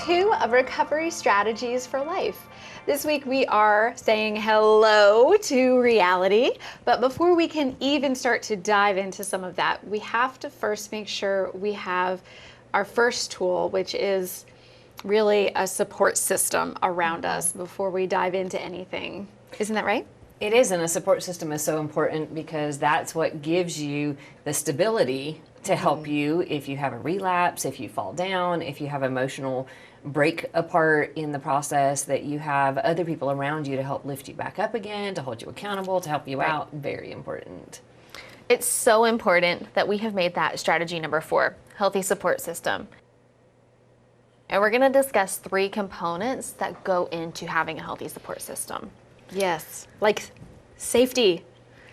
2 of Recovery Strategies for Life. This week we are saying hello to reality, but before we can even start to dive into some of that, we have to first make sure we have our first tool, which is really a support system around us before we dive into anything. Isn't that right? It is, and a support system is so important because that's what gives you the stability to help you if you have a relapse, if you fall down, if you have emotional break apart in the process, that you have other people around you to help lift you back up again, to hold you accountable, to help you out. Very important. It's so important that we have made that strategy number 4, healthy support system. And we're going to discuss 3 components that go into having a healthy support system. Yes, like safety.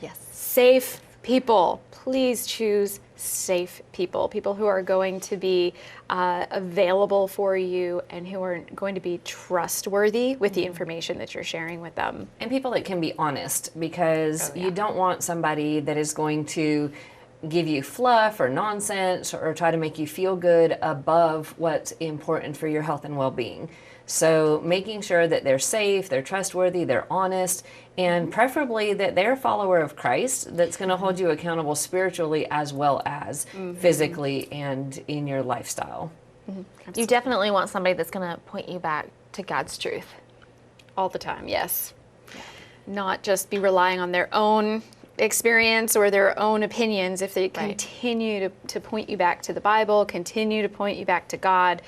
Yes. Safe people. Please choose safe people, people who are going to be available for you and who are going to be trustworthy with the information that you're sharing with them. And people that can be honest, because you don't want somebody that is going to give you fluff or nonsense or try to make you feel good above what's important for your health and well-being. So making sure that they're safe, they're trustworthy, they're honest, and preferably that they're a follower of Christ that's going to hold you accountable spiritually as well as physically and in your lifestyle. You definitely want somebody that's going to point you back to God's truth. All the time, yes. Not just be relying on their own experience or their own opinions. If they continue to point you back to the Bible, continue to point you back to God,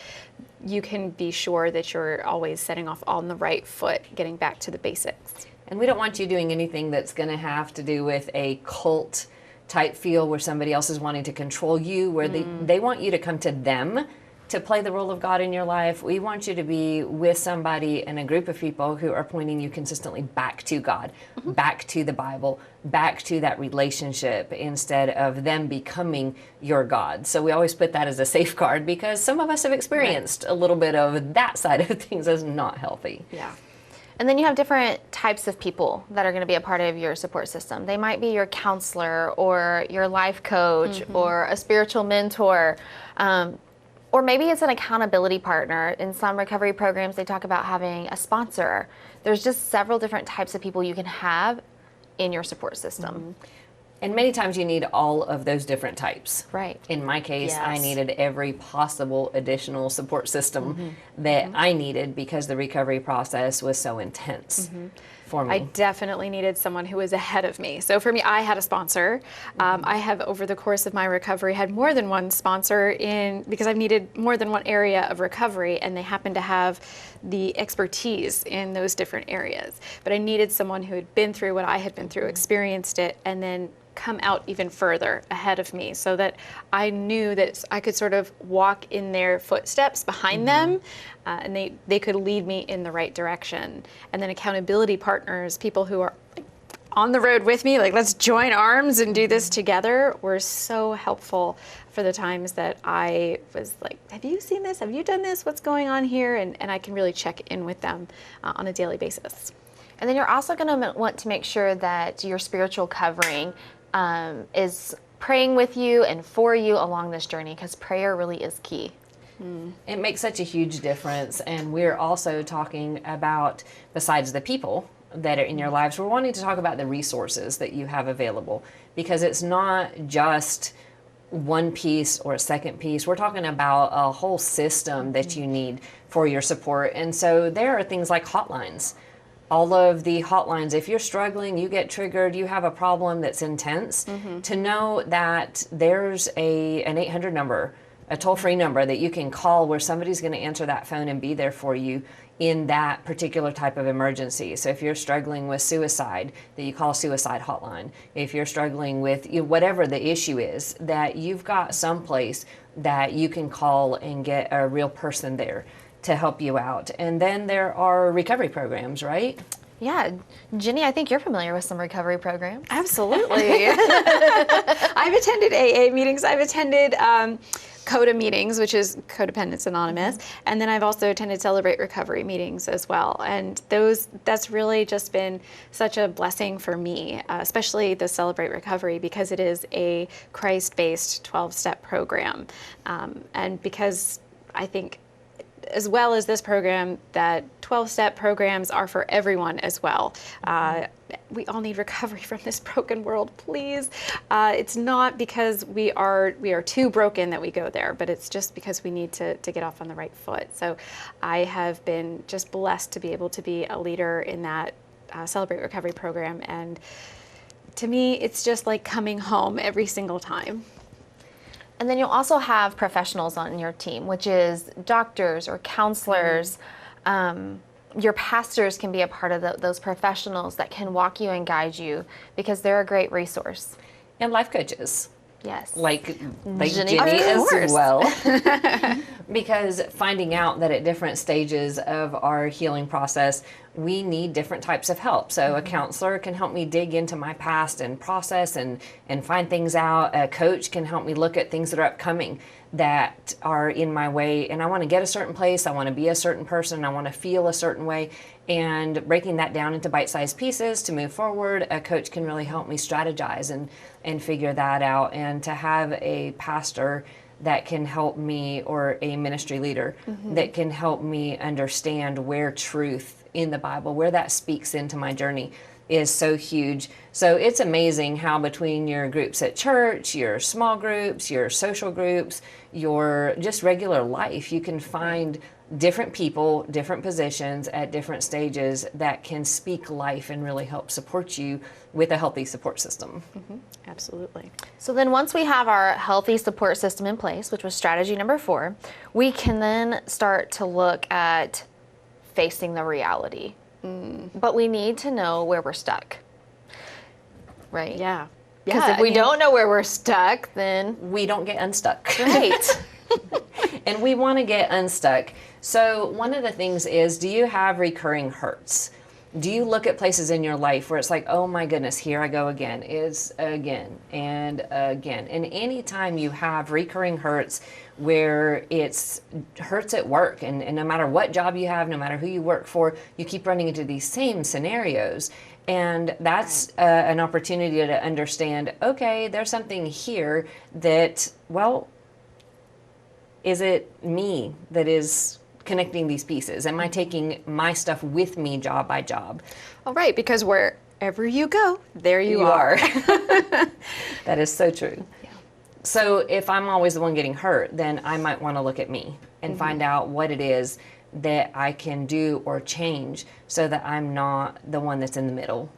you can be sure that you're always setting off on the right foot, getting back to the basics. And we don't want you doing anything that's going to have to do with a cult type feel where somebody else is wanting to control you, where they want you to come to them to play the role of God in your life. We want you to be with somebody and a group of people who are pointing you consistently back to God, back to the Bible, back to that relationship, instead of them becoming your God. So we always put that as a safeguard because some of us have experienced a little bit of that side of things as not healthy. Yeah. And then you have different types of people that are going to be a part of your support system. They might be your counselor or your life coach or a spiritual mentor. Or maybe it's an accountability partner. In some recovery programs, they talk about having a sponsor. There's just several different types of people you can have in your support system. And many times you need all of those different types. Right. In my case, I needed every possible additional support system that I needed because the recovery process was so intense for me. I definitely needed someone who was ahead of me. So for me, I had a sponsor. I have, over the course of my recovery, had more than one sponsor because I've needed more than one area of recovery, and they happen to have the expertise in those different areas. But I needed someone who had been through what I had been through, experienced it, and then come out even further ahead of me, so that I knew that I could sort of walk in their footsteps behind them, and they could lead me in the right direction. And then accountability partners, people who are on the road with me, like, let's join arms and do this together, were so helpful for the times that I was like, have you seen this? Have you done this? What's going on here? And I can really check in with them on a daily basis. And then you're also going to want to make sure that your spiritual covering is praying with you and for you along this journey, because prayer really is key. It makes such a huge difference. And we're also talking about, besides the people that are in your lives, we're wanting to talk about the resources that you have available, because it's not just one piece or a second piece. We're talking about a whole system that you need for your support. And so there are things like hotlines. All of the hotlines, if you're struggling, you get triggered, you have a problem that's intense, to know that there's an 800 number, a toll-free number that you can call, where somebody's going to answer that phone and be there for you in that particular type of emergency. So if you're struggling with suicide, that you call a suicide hotline. If you're struggling with whatever the issue is, that you've got someplace that you can call and get a real person there to help you out. And then there are recovery programs, right? Yeah. Jenny, I think you're familiar with some recovery programs. Absolutely. I've attended AA meetings. I've attended CODA meetings, which is Codependence Anonymous, and then I've also attended Celebrate Recovery meetings as well. And that's really just been such a blessing for me, especially the Celebrate Recovery, because it is a Christ-based 12-step program. And because I think as well as this program, that 12-step programs are for everyone as well. We all need recovery from this broken world, please. It's not because we are too broken that we go there, but it's just because we need to get off on the right foot. So I have been just blessed to be able to be a leader in that Celebrate Recovery program. And to me, it's just like coming home every single time. And then you'll also have professionals on your team, which is doctors or counselors. Your pastors can be a part of those professionals that can walk you and guide you, because they're a great resource. And life coaches. Yes. Like Jenny, Jenny of as course. well. Because finding out that at different stages of our healing process, we need different types of help. So a counselor can help me dig into my past and process and find things out. A coach can help me look at things that are upcoming that are in my way. And I want to get a certain place. I want to be a certain person. I want to feel a certain way. And breaking that down into bite-sized pieces to move forward, a coach can really help me strategize and figure that out. And to have a pastor that can help me, or a ministry leader that can help me understand where truth in the Bible, where that speaks into my journey, is so huge. So it's amazing how between your groups at church, your small groups, your social groups, your just regular life, you can find different people, different positions at different stages that can speak life and really help support you with a healthy support system. Absolutely. So then once we have our healthy support system in place, which was strategy number 4, we can then start to look at facing the reality. But we need to know where we're stuck, right? Yeah. Because if we don't know where we're stuck, then... We don't get unstuck. Right. And we want to get unstuck. So one of the things is, do you have recurring hurts? Do you look at places in your life where it's like, oh my goodness, here I go again, is again and again. And anytime you have recurring hurts where it's hurts at work, and no matter what job you have, no matter who you work for, you keep running into these same scenarios. And that's an opportunity to understand, okay, there's something here that, well, is it me that is connecting these pieces? Am I taking my stuff with me job by job? All right, because wherever you go, there you are. That is so true. Yeah. So if I'm always the one getting hurt, then I might want to look at me and find out what it is that I can do or change so that I'm not the one that's in the middle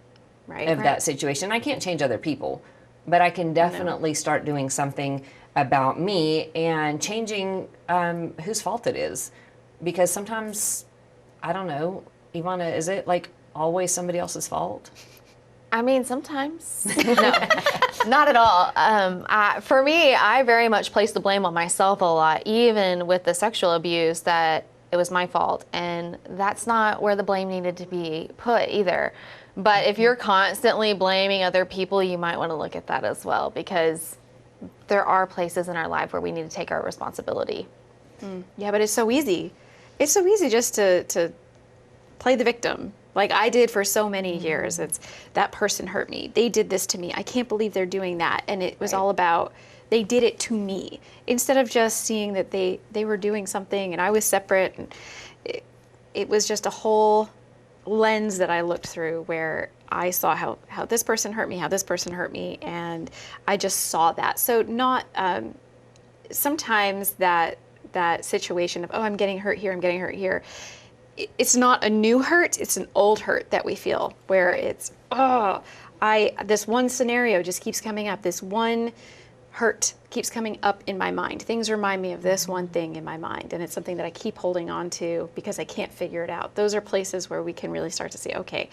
of that situation. I can't change other people, but I can definitely start doing something about me and changing whose fault it is. Because sometimes, I don't know, Ivana, is it like always somebody else's fault? I mean, sometimes. No, not at all. For me, I very much place the blame on myself a lot, even with the sexual abuse, that it was my fault. And that's not where the blame needed to be put either. But if you're constantly blaming other people, you might want to look at that as well, because there are places in our life where we need to take our responsibility. Yeah, but it's so easy. It's so easy just to play the victim, like I did for so many years. It's that person hurt me. They did this to me. I can't believe they're doing that. And it was all about, they did it to me, instead of just seeing that they were doing something and I was separate. And it was just a whole lens that I looked through where I saw how this person hurt me, how this person hurt me, and I just saw that. So not sometimes that situation of, oh, I'm getting hurt here, I'm getting hurt here. It's not a new hurt, it's an old hurt that we feel, where it's, this one scenario just keeps coming up, this one hurt keeps coming up in my mind. Things remind me of this one thing in my mind, and it's something that I keep holding on to because I can't figure it out. Those are places where we can really start to say, okay,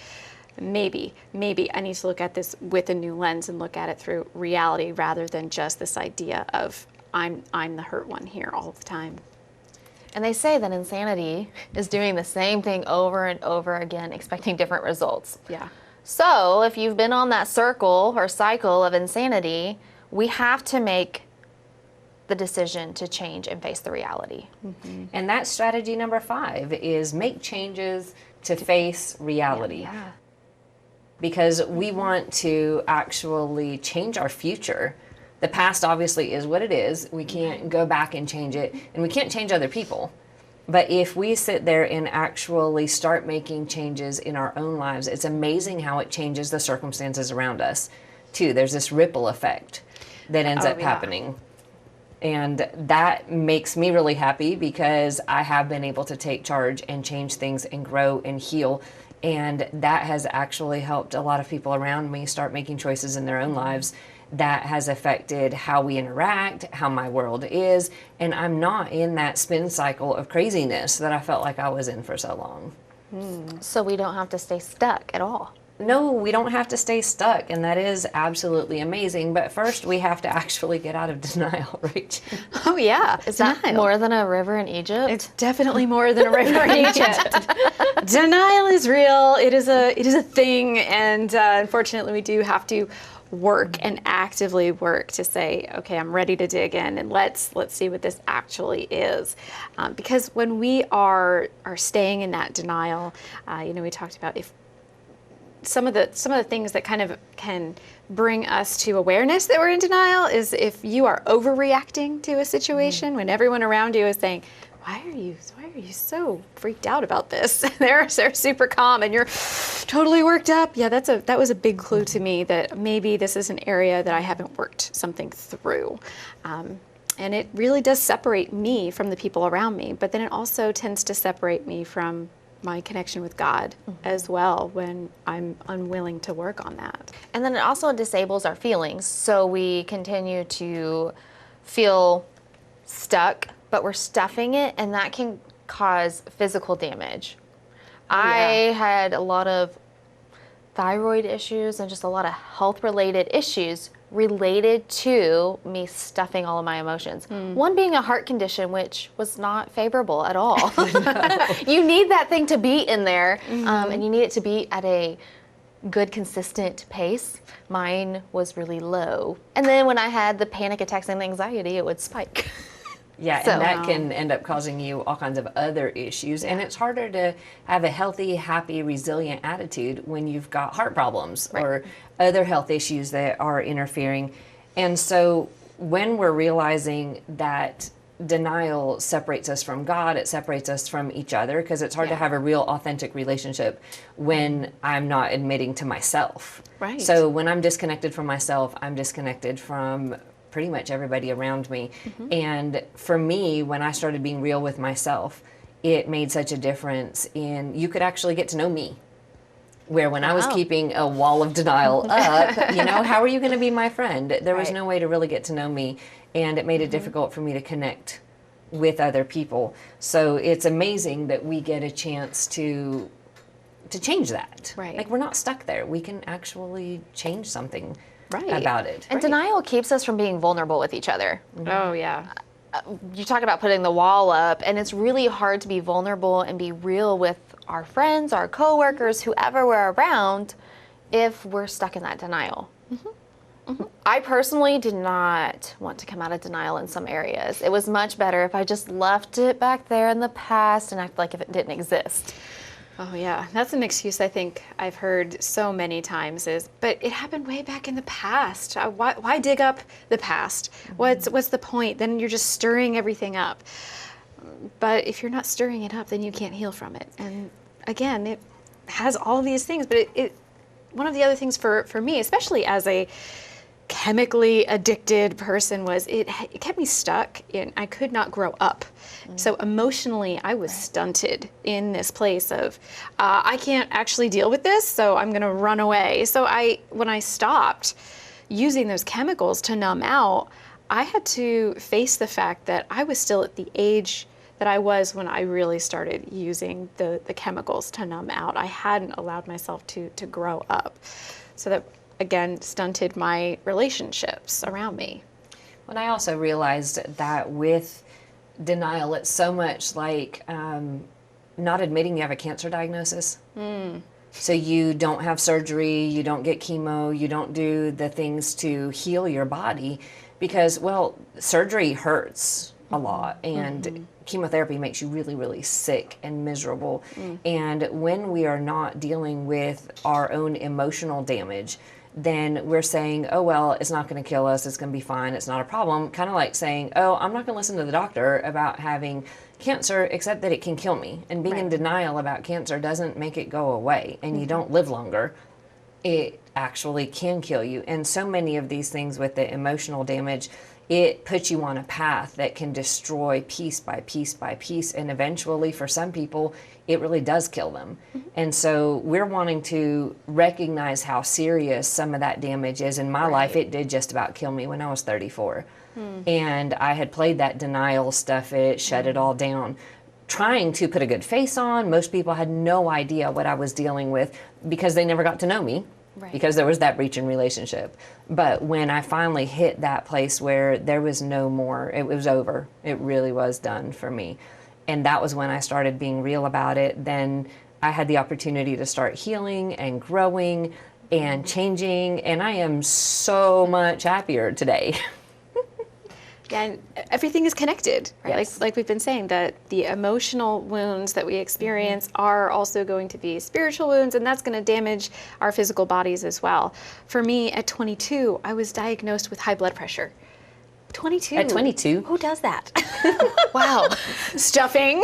maybe I need to look at this with a new lens and look at it through reality rather than just this idea of I'm the hurt one here all the time. And they say that insanity is doing the same thing over and over again, expecting different results. Yeah. So if you've been on that circle or cycle of insanity, we have to make the decision to change and face the reality. And that's strategy number 5, is make changes to face reality. Yeah. Because we want to actually change our future. The past obviously is what it is. We can't go back and change it, and we can't change other people. But if we sit there and actually start making changes in our own lives, it's amazing how it changes the circumstances around us, too. There's this ripple effect that ends up happening. And that makes me really happy because I have been able to take charge and change things and grow and heal. And that has actually helped a lot of people around me start making choices in their own lives that has affected how we interact, how my world is, and I'm not in that spin cycle of craziness that I felt like I was in for so long. So we don't have to stay stuck at all. No, we don't have to stay stuck, and that is absolutely amazing. But first, we have to actually get out of denial, right? Oh yeah, Is that more than a river in Egypt? It's definitely more than a river in Egypt. Denial is real. It is a thing, and unfortunately, we do have to work and actively work to say, okay, I'm ready to dig in, and let's see what this actually is. Because when we are staying in that denial, we talked about if some of the things that kind of can bring us to awareness that we're in denial is if you are overreacting to a situation when everyone around you is saying, why are you so freaked out about this? they're super calm and you're totally worked up. Yeah, that was a big clue to me that maybe this is an area that I haven't worked something through. And it really does separate me from the people around me, but then it also tends to separate me from my connection with God as well when I'm unwilling to work on that. And then it also disables our feelings. So we continue to feel stuck, but we're stuffing it, and that can cause physical damage. I had a lot of thyroid issues and just a lot of health-related issues related to me stuffing all of my emotions. One being a heart condition, which was not favorable at all. You need that thing to beat in there, and you need it to beat at a good, consistent pace. Mine was really low. And then when I had the panic attacks and anxiety, it would spike. Yeah, and that can end up causing you all kinds of other issues. And it's harder to have a healthy, happy, resilient attitude when you've got heart problems or other health issues that are interfering. And so when we're realizing that denial separates us from God, it separates us from each other, because it's hard to have a real authentic relationship when I'm not admitting to myself. Right. So when I'm disconnected from myself, I'm disconnected from pretty much everybody around me. And for me, when I started being real with myself, it made such a difference in, you could actually get to know me. Where when I was keeping a wall of denial up, how are you going to be my friend? There was no way to really get to know me, and it made it difficult for me to connect with other people. So it's amazing that we get a chance to change that. Right. Like, we're not stuck there. We can actually change something about it. And denial keeps us from being vulnerable with each other. Oh yeah. You talk about putting the wall up, and it's really hard to be vulnerable and be real with our friends, our coworkers, whoever we're around, if we're stuck in that denial. I personally did not want to come out of denial in some areas. It was much better if I just left it back there in the past and act like if it didn't exist. Oh yeah, that's an excuse I think I've heard so many times but it happened way back in the past. Why dig up the past? What's the point? Then you're just stirring everything up. But if you're not stirring it up, then you can't heal from it. And again, it has all these things, but it one of the other things for me, especially as a chemically addicted person, was it kept me stuck in, I could not grow up. So emotionally, I was stunted in this place of, I can't actually deal with this, so I'm going to run away. So when I stopped using those chemicals to numb out, I had to face the fact that I was still at the age that I was when I really started using the chemicals to numb out. I hadn't allowed myself to grow up. So that, again, stunted my relationships around me. And I also realized that with denial, it's so much like not admitting you have a cancer diagnosis. So you don't have surgery, you don't get chemo, you don't do the things to heal your body because, well, surgery hurts a lot, and chemotherapy makes you really, really sick and miserable. And when we are not dealing with our own emotional damage, then we're saying, oh, well, it's not going to kill us. It's going to be fine. It's not a problem. Kind of like saying, oh, I'm not going to listen to the doctor about having cancer, except that it can kill me. And being in denial about cancer doesn't make it go away, and you don't live longer. It actually can kill you. And so many of these things with the emotional damage, it puts you on a path that can destroy piece by piece by piece. And eventually, for some people, it really does kill them. And so we're wanting to recognize how serious some of that damage is. In my life, it did just about kill me when I was 34. And I had played that denial stuff, it shut it all down. Trying to put a good face on. Most people had no idea what I was dealing with because they never got to know me. Because there was that breach in relationship. But when I finally hit that place where there was no more, it was over. It really was done for me. And that was when I started being real about it. Then I had the opportunity to start healing and growing and changing. And I am so much happier today. And everything is connected, right? Yes. Like we've been saying, that the emotional wounds that we experience are also going to be spiritual wounds, and that's going to damage our physical bodies as well. For me, at 22, I was diagnosed with high blood pressure. 22. At 22? Who does that? Wow. Stuffing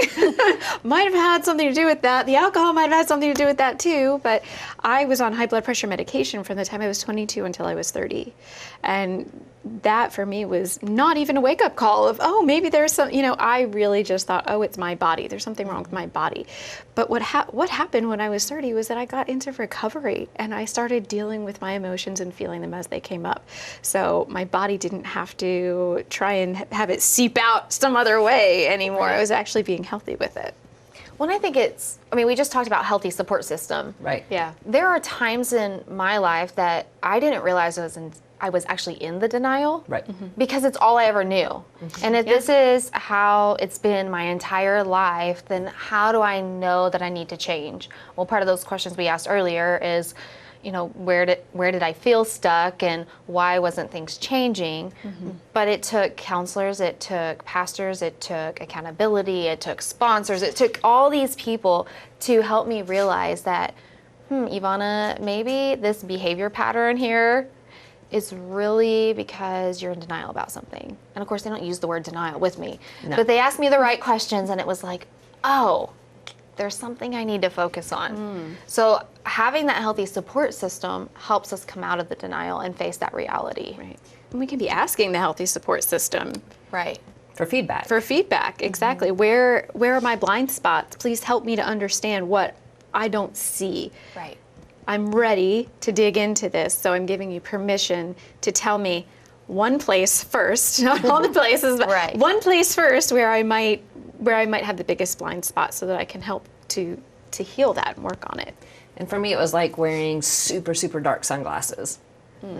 might have had something to do with that. The alcohol might have had something to do with that too. But I was on high blood pressure medication from the time I was 22 until I was 30. And that for me was not even a wake-up call of, oh, maybe there's some, I really just thought, oh, it's my body. There's something wrong with my body. But what happened when I was 30 was that I got into recovery and I started dealing with my emotions and feeling them as they came up. So my body didn't have to try and have it seep out some other way anymore. I was actually being healthy with it. Well, I think we just talked about healthy support system. Right. Yeah. There are times in my life that I didn't realize I was actually in the denial. Right. Because it's all I ever knew. And if this is how it's been my entire life, then how do I know that I need to change? Well, part of those questions we asked earlier is, where did I feel stuck and why wasn't things changing? But it took counselors, it took pastors, it took accountability, it took sponsors, it took all these people to help me realize that, Ivana, maybe this behavior pattern here is really because you're in denial about something. And of course, they don't use the word denial with me, but they asked me the right questions and it was like, oh, there's something I need to focus on. So having that healthy support system helps us come out of the denial and face that reality. Right. And we can be asking the healthy support system. Right. For feedback. For feedback, exactly. Where are my blind spots? Please help me to understand what I don't see. Right. I'm ready to dig into this, so I'm giving you permission to tell me one place first, not all the places, but one place first where I might have the biggest blind spot, so that I can help to heal that and work on it. And for me, it was like wearing super, super dark sunglasses.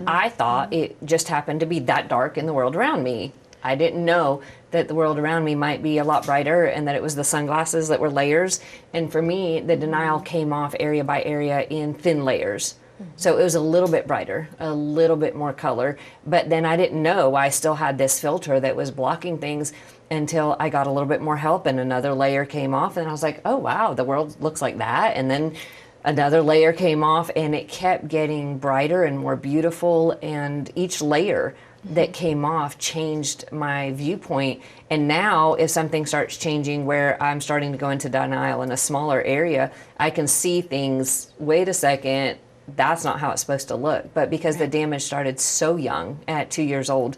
I thought it just happened to be that dark in the world around me. I didn't know that the world around me might be a lot brighter and that it was the sunglasses that were layers. And for me, the denial came off area by area in thin layers. So it was a little bit brighter, a little bit more color. But then I didn't know I still had this filter that was blocking things until I got a little bit more help and another layer came off. And I was like, oh, wow, the world looks like that. And then another layer came off and it kept getting brighter and more beautiful. And each layer that came off changed my viewpoint. And now if something starts changing where I'm starting to go into denial in a smaller area, I can see things, wait a second, that's not how it's supposed to look. But because the damage started so young, at 2 years old,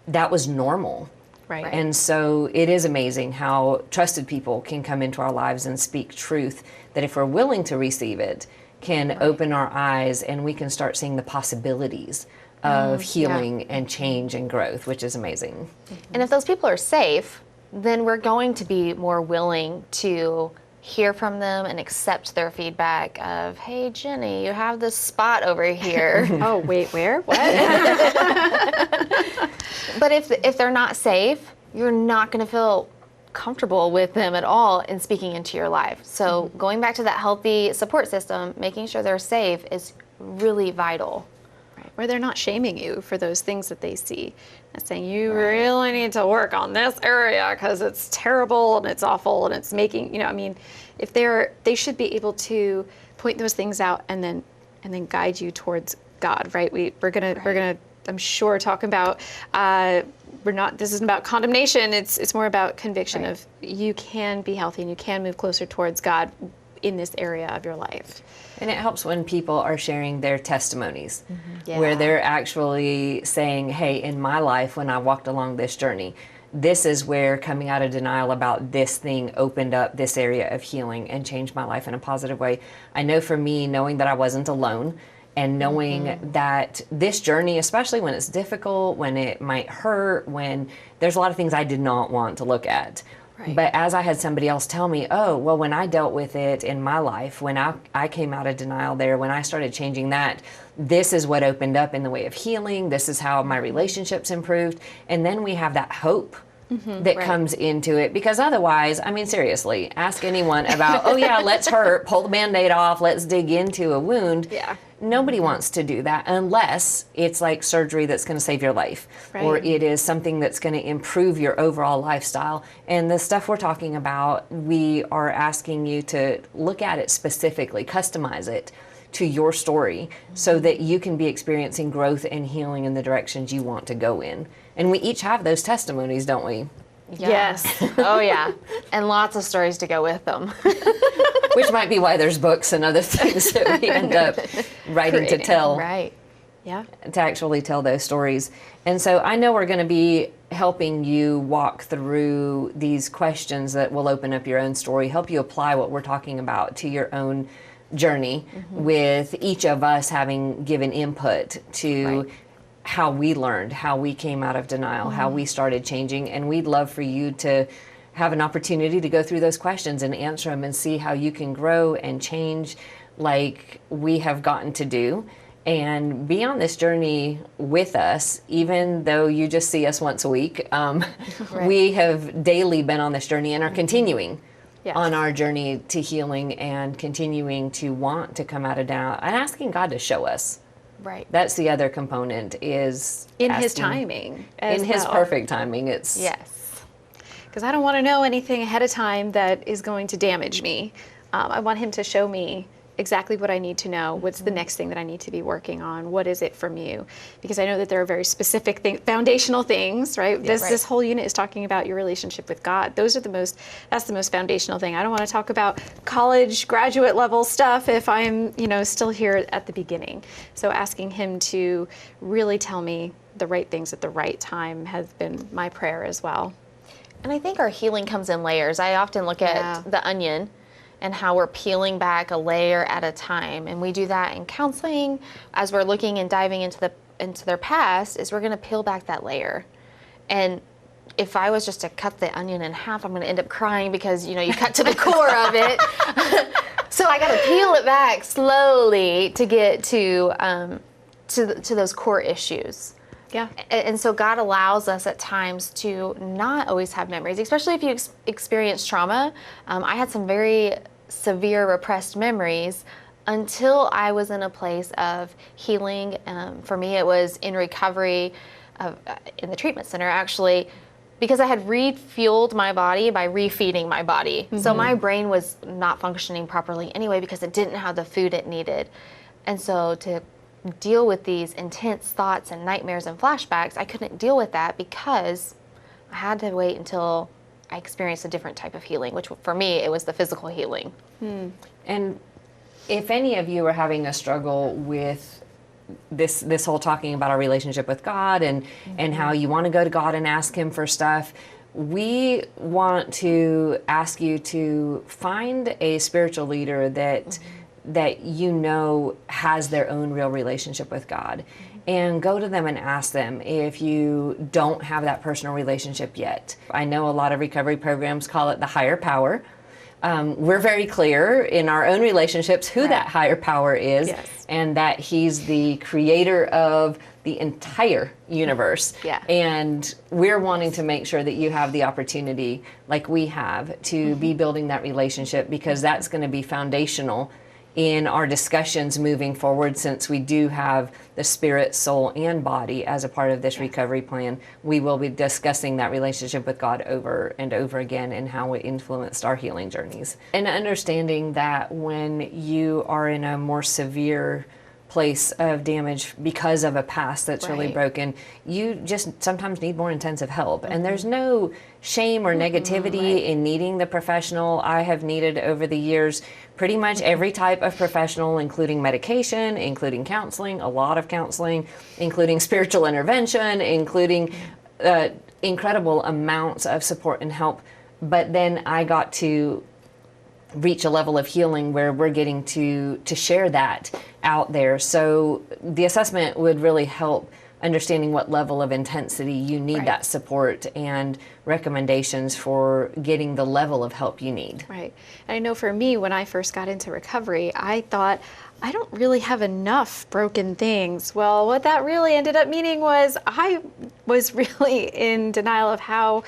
that was normal. Right. And so it is amazing how trusted people can come into our lives and speak truth that if we're willing to receive it, can open our eyes and we can start seeing the possibilities of healing and change and growth, which is amazing. And if those people are safe, then we're going to be more willing to hear from them and accept their feedback of, hey, Jenny, you have this spot over here. Oh, wait, where? What? But if they're not safe, you're not going to feel comfortable with them at all in speaking into your life. So going back to that healthy support system, making sure they're safe is really vital. Where they're not shaming you for those things that they see. And saying, you really need to work on this area because it's terrible and it's awful and it's making, if they should be able to point those things out and then and then guide you towards God, right? We're gonna I'm sure talk about this isn't about condemnation, it's more about conviction of you can be healthy and you can move closer towards God in this area of your life. And it helps when people are sharing their testimonies, where they're actually saying, hey, in my life, when I walked along this journey, this is where coming out of denial about this thing opened up this area of healing and changed my life in a positive way. I know for me, knowing that I wasn't alone and knowing that this journey, especially when it's difficult, when it might hurt, when there's a lot of things I did not want to look at. Right. But as I had somebody else tell me, oh, well, when I dealt with it in my life, when I came out of denial there, when I started changing that, this is what opened up in the way of healing. This is how my relationships improved. And then we have that hope that comes into it. Because otherwise, I mean, seriously, ask anyone about, oh, yeah, let's hurt, pull the Band-Aid off, let's dig into a wound. Yeah. Nobody wants to do that unless it's like surgery that's going to save your life, or it is something that's going to improve your overall lifestyle. And the stuff we're talking about, we are asking you to look at it specifically, customize it to your story so that you can be experiencing growth and healing in the directions you want to go in. And we each have those testimonies, don't we? Yeah. Yes. Oh, yeah. And lots of stories to go with them. Which might be why there's books and other things that we end up writing to tell. Right. Yeah. To actually tell those stories. And so I know we're going to be helping you walk through these questions that will open up your own story, help you apply what we're talking about to your own journey, with each of us having given input to how we learned, how we came out of denial, how we started changing. And we'd love for you to have an opportunity to go through those questions and answer them and see how you can grow and change like we have gotten to do, and be on this journey with us. Even though you just see us once a week, we have daily been on this journey and are continuing on our journey to healing and continuing to want to come out of doubt and asking God to show us. Right. That's the other component, is In His asking- timing. in His perfect timing. It's Yes. Because I don't want to know anything ahead of time that is going to damage me. I want Him to show me exactly what I need to know. What's the next thing that I need to be working on? What is it from you? Because I know that there are very specific foundational things, right? This whole unit is talking about your relationship with God. That's the most foundational thing. I don't want to talk about college, graduate level stuff if I'm, still here at the beginning. So asking Him to really tell me the right things at the right time has been my prayer as well. And I think our healing comes in layers. I often look at the onion and how we're peeling back a layer at a time. And we do that in counseling as we're looking and diving into their past, is we're going to peel back that layer. And if I was just to cut the onion in half, I'm going to end up crying because, you cut to the core of it. So I got to peel it back slowly to get to those core issues. Yeah. And so God allows us at times to not always have memories, especially if you experience trauma. I had some very severe repressed memories until I was in a place of healing. For me, it was in recovery in the treatment center, actually, because I had refueled my body by refeeding my body. So my brain was not functioning properly anyway because it didn't have the food it needed. And so to deal with these intense thoughts and nightmares and flashbacks, I couldn't deal with that because I had to wait until I experienced a different type of healing, which for me, it was the physical healing. And if any of you are having a struggle with this whole talking about our relationship with God and how you want to go to God and ask Him for stuff, we want to ask you to find a spiritual leader that has their own real relationship with God, and go to them and ask them if you don't have that personal relationship yet. I know a lot of recovery programs call it the higher power. We're very clear in our own relationships who that higher power is, and that He's the creator of the entire universe. And we're wanting to make sure that you have the opportunity, like we have, to be building that relationship, because that's going to be foundational in our discussions moving forward. Since we do have the spirit, soul, and body as a part of this recovery plan, we will be discussing that relationship with God over and over again and how it influenced our healing journeys. And understanding that when you are in a more severe place of damage because of a past that's really Right. broken, you just sometimes need more intensive help. And there's no shame or negativity in needing the professional. I have needed over the years pretty much every type of professional, including medication, including counseling, a lot of counseling, including spiritual intervention, including incredible amounts of support and help. But then I got to reach a level of healing where we're getting to share that out there. So the assessment would really help understanding what level of intensity you need Right. that support and recommendations for getting the level of help you need. Right. And I know for me, when I first got into recovery, I thought, I don't really have enough broken things. Well, what that really ended up meaning was I was really in denial of how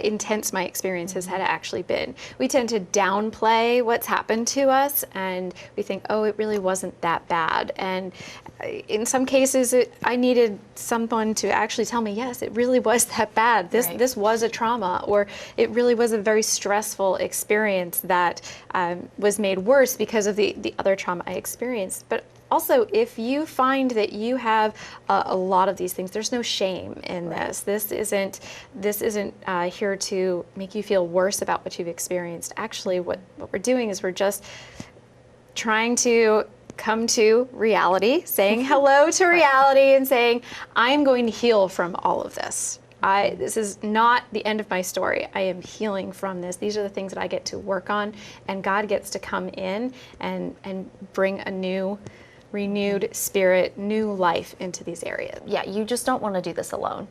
intense my experiences had actually been. We tend to downplay what's happened to us, and we think, oh, it really wasn't that bad. And in some cases, I needed someone to actually tell me, yes, it really was that bad. Right. This was a trauma, or it really was a very stressful experience that was made worse because of the other trauma I experienced. But also, if you find that you have a lot of these things, there's no shame in this. This isn't here to make you feel worse about what you've experienced. Actually, what we're doing is we're just trying to come to reality, saying hello to reality, and saying, I'm going to heal from all of this. This is not the end of my story. I am healing from this. These are the things that I get to work on, and God gets to come in and bring a new, renewed spirit, new life into these areas. Yeah, you just don't want to do this alone.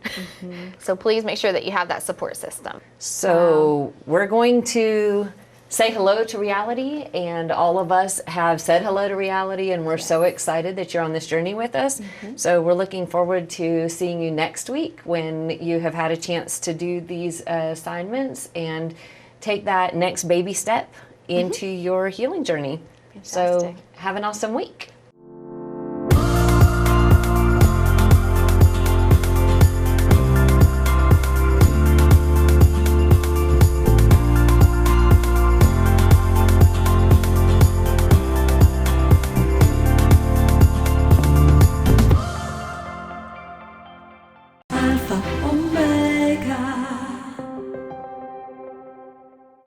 So please make sure that you have that support system. So we're going to say hello to reality, and all of us have said hello to reality, and we're so excited that you're on this journey with us. So we're looking forward to seeing you next week when you have had a chance to do these assignments and take that next baby step into your healing journey. So Fantastic. have an awesome week.